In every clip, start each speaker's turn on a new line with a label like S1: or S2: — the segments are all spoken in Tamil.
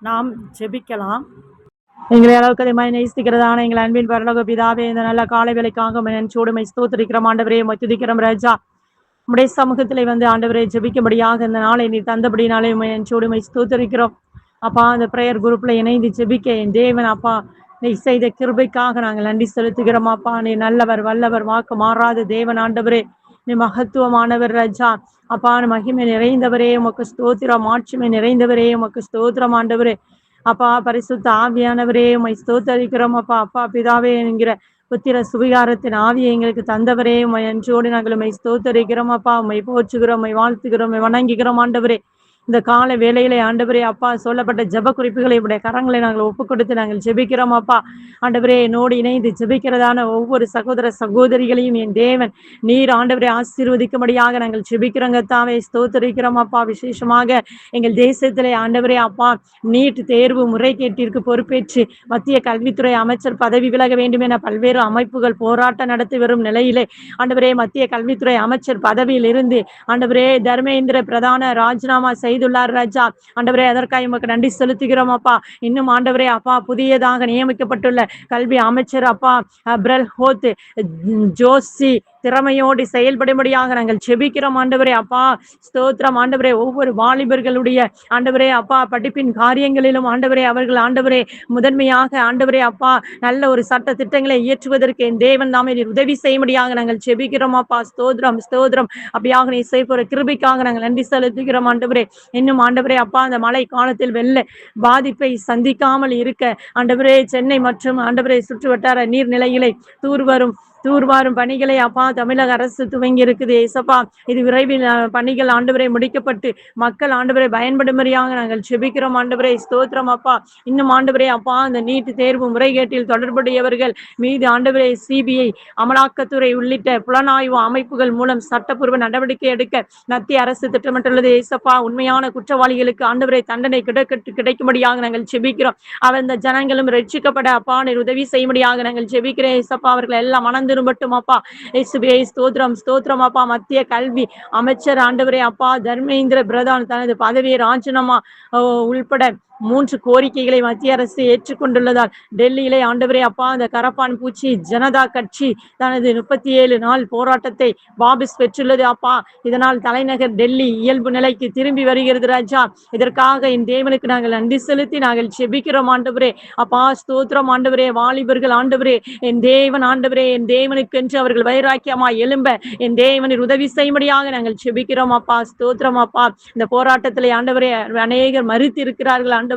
S1: நாம் ஜெபிக்கலாம். எங்களை அளவுக்கு அதிகமாக நேசிக்கிறதான எங்கள் அன்பின் பரலோக பிதாவே, இந்த நல்ல காலை வேலைக்காக நன்றியோடு ஸ்தோத்திரிக்கிறோம் ஆண்டவரே. துதிக்கிறோம் ராஜா. உம்முடைய சமூகத்திலே வந்து ஆண்டவரே ஜெபிக்கும்படியாக இந்த நாளை நீ தந்தபடினாலே நன்றியோடு ஸ்தோத்திரிக்கிறோம் அப்பா. அந்த ப்ரேயர் குரூப்ல இணைந்து ஜெபிக்க என் தேவன் அப்பா நீ செய்த கிருபைக்காக நாங்கள் நன்றி செலுத்துகிறோம் அப்பா. நீ நல்லவர், வல்லவர், வாக்கு மாறாத தேவன் ஆண்டவரே. நீ மகத்துவமானவர் ராஜா. அப்பா மகிமை நிறைந்தவரே உமக்கு ஸ்தோத்திரம். மாட்சிமை நிறைந்தவரே உமக்கு ஸ்தோத்திரம் ஆண்டவரே. அப்பா பரிசுத்த ஆவியானவரே உம்மை ஸ்தோத்தரிக்கிறோம் அப்பா. அப்பா பிதாவே என்கிற புத்திர சுவிகாரத்தின் ஆவியை எங்களுக்கு தந்தவரே உம்மை நன்றியோடு நாங்கள் உம்மை ஸ்தோத்தரிக்கிறோம் அப்பா. உம்மை போற்றுகிறோம், உம்மை வாழ்த்துகிறோம், உம்மை வணங்குகிறோம் ஆண்டவரே. இந்த கால வேளையிலே ஆண்டவரே அப்பா சொல்லப்பட்ட ஜெப குறிப்புகளை உடைய கரங்களை நாங்கள் ஒப்புக் கொடுத்து நாங்கள் ஜெபிக்கிறோம் அப்பா. ஆண்டவரே என்னோடு இணைந்து ஜெபிக்கிறதான ஒவ்வொரு சகோதர சகோதரிகளையும் என் தேவன் நீர் ஆண்டவரே ஆசீர்வதிக்கும்படியாக நாங்கள் ஜெபிக்கிறோங்க தாவே. ஸ்தோத்தரிக்கிறோம் அப்பா. விசேஷமாக எங்கள் தேசத்திலே ஆண்டவரே அப்பா நீட் தேர்வு முறைகேட்டிற்கு பொறுப்பேற்று மத்திய கல்வித்துறை அமைச்சர் பதவி விலக வேண்டும் என பல்வேறு அமைப்புகள் போராட்டம் நடத்தி வரும் நிலையிலே ஆண்டவரே மத்திய கல்வித்துறை அமைச்சர் பதவியில் இருந்து ஆண்டவரே தர்மேந்திர பிரதான ராஜினாமா செய்துள்ளார் ராஜா. ஆண்டவரே அதற்காக உமக்கு நன்றி செலுத்துகிறோம் அப்பா. இன்னும் ஆண்டவரே அப்பா புதியதாக நியமிக்கப்பட்டுள்ள கல்வி அமைச்சர் அப்பா பிரல் ஹோத் ஜோஷி திறமையோடு செயல்படும்படியாக நாங்கள் செபிக்கிறோம் ஆண்டவரே அப்பா. ஸ்தோத்திரம் ஆண்டவரே. ஒவ்வொரு வாலிபர்களுடைய ஆண்டவரே அப்பா படிப்பின் காரியங்களிலும் ஆண்டவரே அவர்கள் ஆண்டவரே முதன்மையாக ஆண்டவரே அப்பா நல்ல ஒரு சட்ட திட்டங்களை இயற்றுவதற்கு என் தேவன் தாமே உதவி செய்யும்படியாக நாங்கள் செபிக்கிறோம் அப்பா. ஸ்தோத்திரம் ஸ்தோத்திரம். அப்படியாக நீ செய்கிற கிருபைக்காக நாங்கள் நன்றி செலுத்துகிறோம் ஆண்டவரே. இன்னும் ஆண்டவரே அப்பா அந்த மழை காலத்தில் வெள்ள பாதிப்பை சந்திக்காமல் இருக்க ஆண்டவரே சென்னை மற்றும் ஆண்டவரே சுற்று வட்டார நீர்நிலைகளை தூர்வாரும் பணிகளை அப்பா தமிழக அரசு துவங்கி இருக்குது ஏசப்பா. இது விரைவில் பணிகள் ஆண்டவரை முடிக்கப்பட்டு மக்கள் ஆண்டவரை பயன்படும்படியாக நாங்கள் செபிக்கிறோம் ஆண்டவரை. ஸ்தோத்திரம் அப்பா. இன்னும் ஆண்டவரே அப்பா அந்த நீட் தேர்வு முறைகேட்டில் தொடர்புடையவர்கள் மீது ஆண்டவரே சிபிஐ அமலாக்கத்துறை உள்ளிட்ட புலனாய்வு அமைப்புகள் மூலம் சட்டப்பூர்வ நடவடிக்கை எடுக்க மத்திய அரசு திட்டமிட்டுள்ளது ஏசப்பா. உண்மையான குற்றவாளிகளுக்கு ஆண்டவரை தண்டனை கிடைக்கும்படியாக நாங்கள் செபிக்கிறோம். அந்த ஜனங்களும் ரட்சிக்கப்பட அப்பா நீர் உதவி செய்யும்படியாக நாங்கள் செபிக்கிறேன் ஏசப்பா. அவர்கள் எல்லாம் மனந்திரும்பட்டும் அப்பா. இயேசுவே ஸ்தோத்திரம் ஸ்தோத்திரம் அப்பா. மத்திய கல்வி அமைச்சர் ஆண்டவரே அப்பா தர்மேந்திர பிரதான் தனது பதவியை ராஜினாமா உள்பட 3 கோரிக்கைகளை மத்திய அரசு ஏற்றுக்கொண்டுள்ளதால் டெல்லியிலே ஆண்டவரே அப்பா அந்த கரப்பான் பூச்சி ஜனதா கட்சி தனது 37 நாள் போராட்டத்தை வாபஸ் பெற்றுள்ளது அப்பா. இதனால் தலைநகர் டெல்லி இயல்பு நிலைக்கு திரும்பி வருகிறது ராஜா. இதற்காக என் தேவனுக்கு நாங்கள் நன்றி செலுத்தி நாங்கள் செபிக்கிறோம் ஆண்டவரே அப்பா. ஸ்தோத்திரம் ஆண்டவரே. வாலிபர்கள் ஆண்டவரே என் தேவன் ஆண்டவரே என் தேவனுக்கென்று அவர்கள் வைராக்கியமாய் எழும்ப என் தேவனின் உதவி செய்யும்படியாக நாங்கள் செபிக்கிறோம் அப்பா. ஸ்தோத்திரம் அப்பா. இந்த போராட்டத்திலே ஆண்டவரே அநேகர் மறுத்து இருக்கிறார்கள் ஆண்டவரே.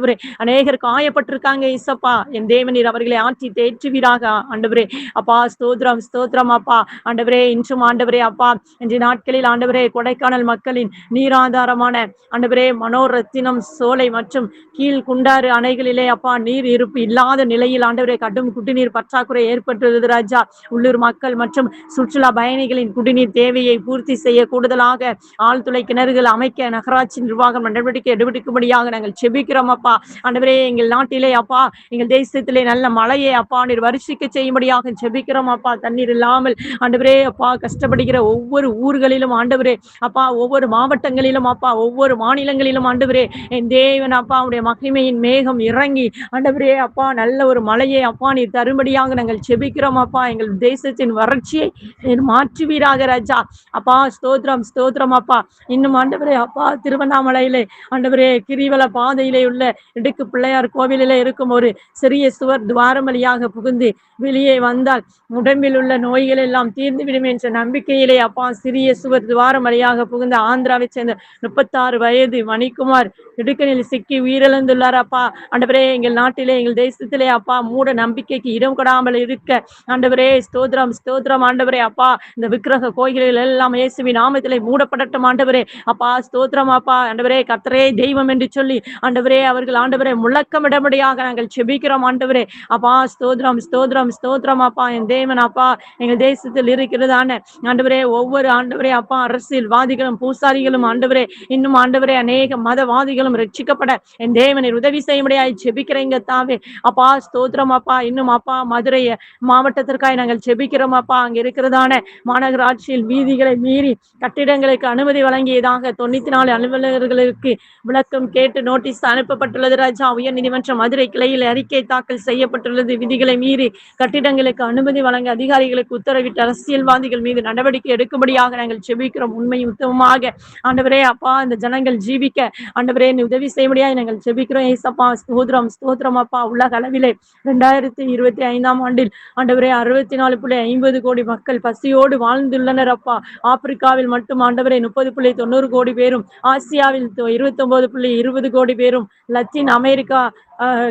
S1: அநேகர் காயப்பட்டிருக்காங்க இசப்பா. என் தேவனீர் அவர்களை ஆற்றி தேற்றுவீராக ஆண்டவரே அப்பா. ஸ்தோத்திரம் ஸ்தோத்திரம் அப்பா. ஆண்டவரே இன்றும் ஆண்டவரே அப்பா இன்றைய நாட்களில் ஆண்டவரே கொடைக்கானல் மக்களின் நீராதாரமான ஆண்டவரே மனோரத்தினம் சோலை மற்றும் கீழ் குண்டாறு அணைகளிலே அப்பா நீர் இருப்பு இல்லாத நிலையில் ஆண்டவரே கடும் குடிநீர் பற்றாக்குறை ஏற்பட்டுள்ளது ராஜா. உள்ளூர் மக்கள் மற்றும் சுற்றுலா பயணிகளின் குடிநீர் தேவையை பூர்த்தி செய்ய கூடுதலாக ஆழ்துளை கிணறுகள் அமைக்க நகராட்சி நிர்வாகம் நடவடிக்கை எடுக்கும்படியாக நாங்கள் செபிக்கிறோம் அப்பா. ஆண்டவரே எங்கள் நாட்டிலே அப்பா எங்கள் தேசத்திலே நல்ல மழையை அப்பா நீர் வருஷிக்க செய்யும்படியாக செபிக்கிறோம் அப்பா. தண்ணீர் இல்லாமல் ஆண்டவரே அப்பா கஷ்டப்படுகிற ஒவ்வொரு ஊர்களிலும் ஆண்டவரே அப்பா ஒவ்வொரு மாவட்டங்களிலும் அப்பா ஒவ்வொரு மாநிலங்களிலும் ஆண்டவரே என் தேவன் அப்பா உடைய மகிமையின் மேகம் இறங்கி ஆண்டவரே அப்பா நல்ல ஒரு மழையை அப்பா நீர் தரும்படியாக நாங்கள் செபிக்கிறோம் அப்பா. எங்கள் தேசத்தின் வறட்சியை நீர் மாற்றுவீராக ராஜா அப்பா. ஸ்தோத்திரம் ஸ்தோத்திரம் அப்பா. இன்னும் ஆண்டவரே அப்பா திருவண்ணாமலையிலே ஆண்டவரே கிரிவல பாதையிலே உள்ள இடுக்கு பிள்ளையார் கோவிலிலே இருக்கும் ஒரு சிறிய சுவர் துவாரம் வழியாக புகுந்து வெளியே வந்தால் உடம்பில் உள்ள நோய்கள் எல்லாம் தீர்ந்துவிடும் என்ற நம்பிக்கையிலே அப்பா சிறிய சுவர் துவாரம் வழியாக புகுந்த ஆந்திராவை சேர்ந்த 36 வயது மணிக்குமார் இடுக்கனில் சிக்கி உயிரிழந்துள்ளார் அப்பா. ஆண்டவரே எங்கள் நாட்டிலே எங்கள் தேசத்திலே அப்பா மூட நம்பிக்கைக்கு இடம் கொடாமல் இருக்க ஆண்டவரே ஸ்தோத்திரம் ஸ்தோத்திரம் ஆண்டவரே அப்பா. இந்த விக்கிரக கோயில்கள் எல்லாம் இயேசுவின் நாமத்திலே மூடப்படட்டும் ஆண்டவரே அப்பா. ஸ்தோத்திரம் அப்பா. ஆண்டவரே கர்த்தரே தெய்வம் என்று சொல்லி ஆண்டவரே அவர்கள் ஆண்டவரே முழக்கமிடும்படியாக நாங்கள் செபிக்கிறோம் ஆண்டவரே அப்பா. ஸ்தோத்திரம் ஸ்தோத்திரம் ஸ்தோத்திரம் அப்பா. என் தேவன் அப்பா எங்கள் தேசத்தில் இருக்கிறதான ஆண்டவரே ஒவ்வொரு ஆண்டவரே அப்பா அரசியல்வாதிகளும் பூசாரிகளும் ஆண்டவரே இன்னும் ஆண்டவரே அநேக மதவாதிகளும் ரட்சிக்கப்பட என் தேவனின் உதவி செய்யும்படியாய் செபிக்கிறேங்க தாவே அப்பா. ஸ்தோத்திரம் அப்பா. இன்னும் அப்பா மதுரை மாவட்டத்திற்காக நாங்கள் செபிக்கிறோம் ஜெபிக்கிறோம் அப்பா. அங்க இருக்கிறதான மாநகராட்சியில் வீதிகளை மீறி கட்டிடங்களுக்கு அனுமதி வழங்கியதாக 94 அலுவலர்களுக்கு விளக்கம் கேட்டு நோட்டீஸ் அனுப்பப்பட்டுள்ளது ராஜா. உயர் நீதிமன்ற மதுரை கிளையில் அறிக்கை தாக்கல் செய்யப்பட்டுள்ளது. விதிகளை மீறி கட்டிடங்களுக்கு அனுமதி வழங்க அதிகாரிகளுக்கு உத்தரவிட்டு அரசியல்வாதிகள் மீது நடவடிக்கை எடுக்கும்படியாக நாங்கள் ஜெபிக்கிறோம். உண்மையும் உத்தமமாக ஆண்டவரே அப்பா இந்த ஜனங்கள் ஜீவிக்க ஆண்டவரே நீ உதவி செய்யும்படியாக நாங்கள் ஜெபிக்கிறோம். ஏசப்பா ஸ்தோத்திரம் ஸ்தோத்திரம் அப்பா. உலக அளவிலே 2025ஆம் ஆண்டில் ஆண்டவரே 64.50 கோடி மக்கள் பசியோடு வாழ்ந்துள்ளனர் அப்பா. ஆப்பிரிக்காவில் மட்டும் ஆண்டவரே 30.90 கோடி பேரும், ஆசியாவில் 29.20 கோடி பேரும், லத்தீன் அமெரிக்கா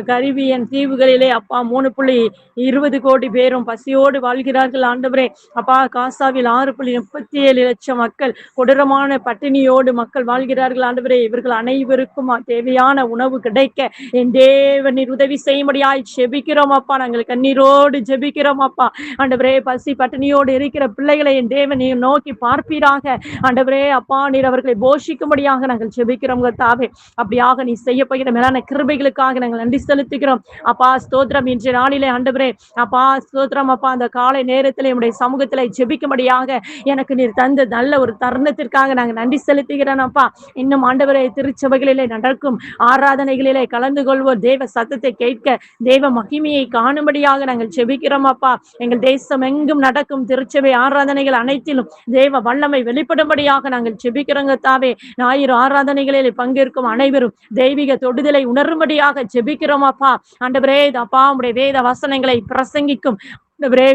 S1: கரிபியன் தீவுகளிலே அப்பா 3.20 கோடி பேரும் பசியோடு வாழ்கிறார்கள் ஆண்டவரே. அப்பா காசாவில் 6.37 லட்சம் மக்கள் கொடூரமான பட்டினியோடு மக்கள் வாழ்கிறார்கள் ஆண்டவரே. இவர்கள் அனைவருக்கும் தேவையான உணவு கிடைக்க என் தேவனீர் உதவி செய்யும்படியாய் ஜெபிக்கிறோம் அப்பா. நாங்கள் கண்ணீரோடு ஜெபிக்கிறோம் அப்பா. ஆண்டவரே பசி பட்டினியோடு இருக்கிற பிள்ளைகளை என் தேவன் நீர் நோக்கி பார்ப்பீராக ஆண்டவரே அப்பா. நீர் அவர்களை போஷிக்கும்படியாக நாங்கள் ஜெபிக்கிறோம் கர்த்தாவே. அப்படியாக நீ செய்ய போகிற மேலான கிருபைகளுக்காக நாங்கள் நன்றி செலுத்துகிறோம் அப்பா. ஸ்தோத்திரம். இன்றைய நாளிலே ஆண்டவரே அப்பா ஸ்தோத்திரம் அப்பா. அந்த காலை நேரத்திலே உம்முடைய சமூகத்திலே ஜெபிக்கும்படியாக எனக்கு நீர் தந்த நல்ல ஒரு தருணத்திற்காக நாங்கள் நன்றி செலுத்துகிறோம் அப்பா. இன்னும் ஆண்டவரே திருச்சபைகளிலே நடக்கும் ஆராதனைகளிலே கலந்து கொள்வோர் தேவ சத்தத்தை கேட்க தேவ மகிமையை காணும்படியாக நாங்கள் ஜெபிக்கிறோம் அப்பா. எங்கள் தேசம் எங்கும் நடக்கும் திருச்சபை ஆராதனைகள் அனைத்திலும் தேவ வல்லமை வெளிப்படும்படியாக நாங்கள் ஜெபிக்கிறோங்க தாவே. ஞாயிறு ஆராதனைகளில் பங்கேற்கும் அனைவரும் தெய்வீக தொடுதலை உணரும்படியாக ஜெபிக்கிறோம் அப்பா. ஆண்டவரே அப்பா உம்முடைய வேத வசனங்களை பிரசங்கிக்கும் ஆண்டவரே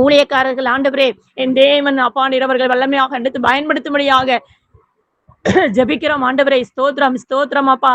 S1: ஊழியக்காரர்கள் ஆண்டவரே என் தேவன் அப்பா நீர் அவர்கள் வல்லமையாக எடுத்து பயன்படுத்தும்படியாக ஜெபிக்கிறோம் ஆண்டவரே. ஸ்தோத்திரம் ஸ்தோத்திரம் அப்பா.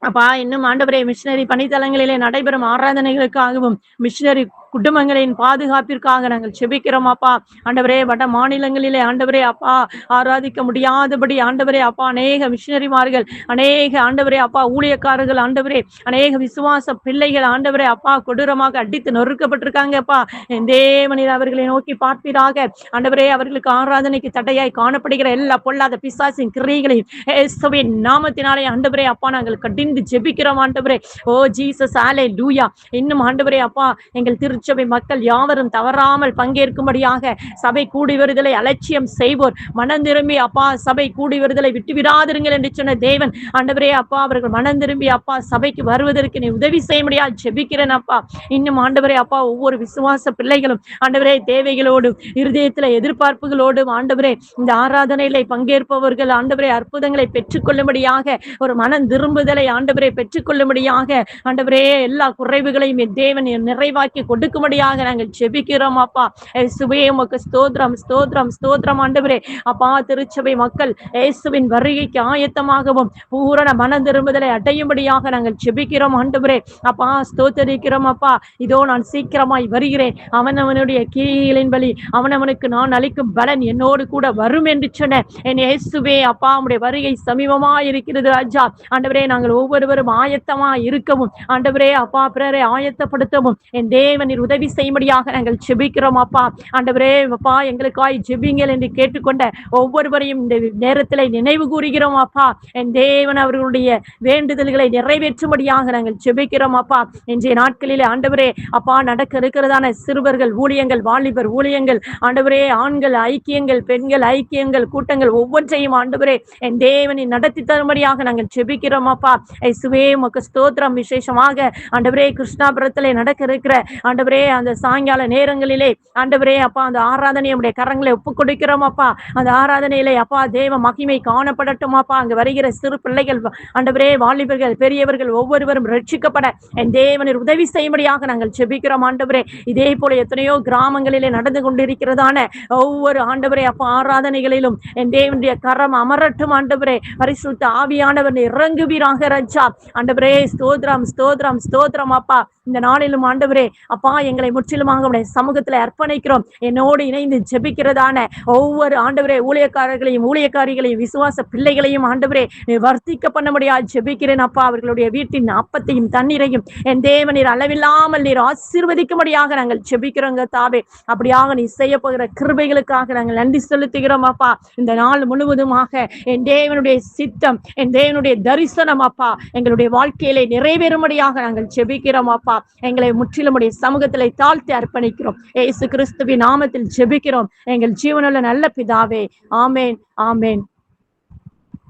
S1: அப்பா இன்னும் ஆண்டவரே மிஷினரி பணித்தளங்களிலே நடைபெறும் ஆராதனைகளுக்காகவும் மிஷினரி குடும்பங்களின் பாதுகாப்பிற்காக நாங்கள் ஜெபிக்கிறோம் அப்பா. ஆண்டவரே வட மாநிலங்களிலே ஆண்டவரே அப்பா ஆராதிக்க முடியாதபடி ஆண்டவரே அப்பா அநேக மிஷினரிமார்கள் அநேக ஆண்டவரே அப்பா ஊழியக்காரர்கள் ஆண்டவரே அநேக விசுவாச பிள்ளைகள் ஆண்டவரே அப்பா கொடூரமாக அடித்து நொறுக்கப்பட்டிருக்காங்க அப்பா. என் தேவனீர் அவர்களை நோக்கி பார்ப்பீராக ஆண்டவரே. அவர்களுக்கு ஆராதனைக்கு தடையாய் காணப்படுகிற எல்லா பொல்லாத பிசாசின் கிரியைகளையும் இயேசுவின் நாமத்தினாலே ஆண்டவரே அப்பா நாங்கள் கடிந்து ஜெபிக்கிறோம் ஆண்டவரே. ஓ ஜீசஸ் ஹல்லேலூயா. இன்னும் ஆண்டவரே அப்பா எங்கள் திருச்சபை மக்கள் யாவரும் தவறாமல் பங்கேற்கும்படியாக சபை கூடி வருதலை அலட்சியம் செய்வோர் மனம் திரும்பி அப்பா சபை கூடி வருதலை விட்டு விடாதிருங்கள் என்று சொன்ன தேவன் ஆண்டவரே அப்பா அவர்கள் மனம் திரும்பி அப்பா சபைக்கு வருவதற்கு நீ உதவி செய்ய முடியாது ஜெபிக்கிறேன் அப்பா. இன்னும் ஆண்டவரே அப்பா ஒவ்வொரு விசுவாச பிள்ளைகளும் ஆண்டவரே தேவைகளோடும் இருதயத்தில் எதிர்பார்ப்புகளோடும் ஆண்டவரே இந்த ஆராதனையிலே பங்கேற்பவர்கள் ஆண்டவரே அற்புதங்களை பெற்றுக்கொள்ளும்படியாக ஒரு மனம் திரும்புதலை ஆண்டவரே பெற்றுக்கொள்ளும்படியாக ஆண்டவரே எல்லா குறைவுகளையும் தேவன் நிறைவாக்கி கொடுக்கும்படியாக நாங்கள் ஜெபிக்கிறோம் அப்பா. இயேசுவே உமக்கு ஸ்தோத்திரம் ஸ்தோத்திரம் ஸ்தோத்திரம் ஆண்டவரே அப்பா. திருச்சபை மக்கள் இயேசுவின் வருகைக்கு ஆயத்தமாகவும் பூரண மனம் திரும்புதலை அடையும்படியாக நாங்கள் ஜெபிக்கிறோம் ஆண்டவரே அப்பா. ஸ்தோத்தரிக்கிறோம் அப்பா. இதோ நான் சீக்கிரமாய் வருகிறேன், அவனவனுடைய கிரியைகளின் பலி அவனவனுக்கு நான் அளிக்கும் பலன் என்னோடு கூட வரும் என்று சொன்ன என் இயேசுவே அப்பா உம்முடைய வருகை சமீபமாய் இருக்கிறது ராஜா. ஆண்டவரே நாங்கள் ஒவ்வொருவரும் ஆயத்தமாய் இருக்கவும் ஆண்டவரே அப்பா பிறரை ஆயத்தப்படுத்தவும் என் தேவனீர் உதவி செய்யும்படியாக நாங்கள் ஜெபிக்கிறோம் அப்பா. ஆண்டவரே அப்பா எங்களுக்காய் ஜெபிங்கள் என்று கேட்டுக்கொண்ட ஒவ்வொருவரையும் இந்த நேரத்தில் நினைவு கூறுகிறோம் அப்பா. என் தேவன் அவர்களுடைய வேண்டுதல்களை நிறைவேற்றும்படியாக நாங்கள் ஜெபிக்கிறோம் அப்பா. இன்றைய நாட்களில் ஆண்டவரே அப்பா நடக்க இருக்கிறதான சிறுவர்கள் ஊழியங்கள் வாலிபர் ஊழியங்கள் ஆண்டவரே ஆண்கள் ஐக்கியங்கள் பெண்கள் ஐக்கியங்கள் கூட்டங்கள் ஒவ்வொன்றையும் ஆண்டவரே என் தேவனை நடத்தி தரும்படியாக நாங்கள் ஜெபிக்கிறோம் அப்பா. இயேசுவே உமக்கு ஸ்தோத்திரம். விசேஷமாக ஆண்டவரே கிருஷ்ணாபுரத்திலே நடக்க இருக்கிற ஆண்டவரே அந்த சாயங்கால நேரங்களிலே ஆண்டவரே அப்பா அந்த ஆராதனை நம்முடைய கரங்களை ஒப்புக் கொடுக்கிறோம் அப்பா. அந்த ஆராதனையிலே அப்பா தேவ மகிமை காணப்படட்டும் அப்பா. அங்கு வருகிற சிறு பிள்ளைகள் ஆண்டவரே வாலிபர்கள் பெரியவர்கள் ஒவ்வொருவரும் ரட்சிக்கப்பட என் தேவனீர் உதவி செய்யும்படியாக நாங்கள் ஜெபிக்கிறோம் ஆண்டவரே. இதே போல எத்தனையோ கிராமங்களிலே நடந்து கொண்டிருக்கிறதான ஒவ்வொரு ஆண்டவரே அப்பா ஆராதனைகளிலும் என் தேவனுடைய கரம் அமரட்டும் ஆண்டவரே. பரிசுத்த ஆவியானவர் இறங்குவீராக ராஜா. ஆண்டவரே ஸ்தோத்திரம் ஸ்தோத்திரம் ஸ்தோத்திரம் அப்பா. இந்த நாளிலும் ஆண்டவரே அப்பா எங்களை முற்றிலுமாக உடைய சமூகத்தில் அர்ப்பணிக்கிறோம். என்னோடு இணைந்து ஜெபிக்கிறதான ஒவ்வொரு ஆண்டவரே ஊழியக்காரர்களையும் ஊழியக்காரிகளையும் விசுவாச பிள்ளைகளையும் ஆண்டவரே வர்த்திக்க பண்ண முடியாது ஜெபிக்கிறேன் அப்பா. அவர்களுடைய வீட்டின் அப்பத்தையும் தண்ணீரையும் என் தேவனீர் அளவில்லாமல் நீர் ஆசீர்வதிக்கும்படியாக நாங்கள் ஜெபிக்கிறோங்க தாவே. அப்படியாக நீ செய்ய போகிற கிருபைகளுக்காக நாங்கள் நன்றி செலுத்துகிறோம் அப்பா. இந்த நாள் முழுவதுமாக என் தேவனுடைய சித்தம் என் தேவனுடைய தரிசனம் அப்பா எங்களுடைய வாழ்க்கையிலே நிறைவேறும்படியாக நாங்கள் ஜெபிக்கிறோம் அப்பா. அப்பா. எங்களை முற்றிலும் உடைய சமூகத்திலே தாழ்த்தி அர்ப்பணிக்கிறோம். இயேசு கிறிஸ்துவின் நாமத்தில் ஜெபிக்கிறோம் எங்கள் ஜீவனுள்ள நல்ல பிதாவே. ஆமேன், ஆமேன்.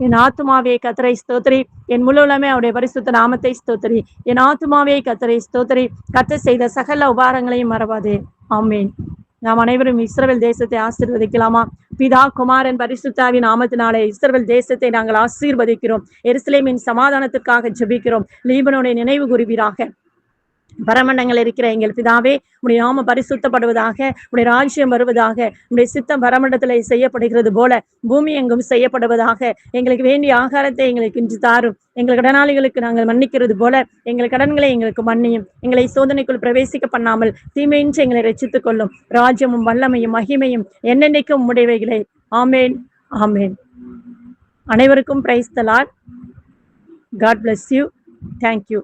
S1: என் ஆத்துமாவே கர்த்தரை ஸ்தோத்திரி, என் முழுவதுமே அவருடைய பரிசுத்த நாமத்தை ஸ்தோத்திரி. என் ஆத்துமாவே கர்த்தரை ஸ்தோத்திரி, கர்த்தர் செய்த சகல உபகாரங்களையும் மறவாதே. ஆமேன். நாம் அனைவரும் இஸ்ரவேல் தேசத்தை ஆசீர்வதிக்கலாமா? பிதா குமாரன் பரிசுத்தாவின் நாமத்தினாலே இஸ்ரவேல் தேசத்தை நாங்கள் ஆசீர்வதிக்கிறோம். எருசலேமின் சமாதானத்திற்காக ஜெபிக்கிறோம். லீபனோனை நினைவு கூறுவீராக. பரமண்டங்கள் இருக்கிற எங்கள் பிதாவே, உடைய நாம பரிசுத்தப்படுவதாக, உடைய ராஜ்யம் வருவதாக, உடைய சித்தம் பரமண்டத்திலே செய்யப்படுகிறது போல பூமி எங்கும் செய்யப்படுவதாக. எங்களுக்கு வேண்டிய ஆகாரத்தை எங்களுக்கு இன்று தாரும். எங்கள் கடனாளிகளுக்கு நாங்கள் மன்னிக்கிறது போல எங்கள் கடன்களை எங்களுக்கு மன்னியும். எங்களை சோதனைக்குள் பிரவேசிக்க பண்ணாமல் தீமையின்றி எங்களை ரட்சித்துக் கொள்ளும். ராஜ்யமும் வல்லமையும் மகிமையும் என்னென்னைக்கும் உடையவைகளே. Amen, amen. அனைவருக்கும் praise the Lord. God bless you. Thank you.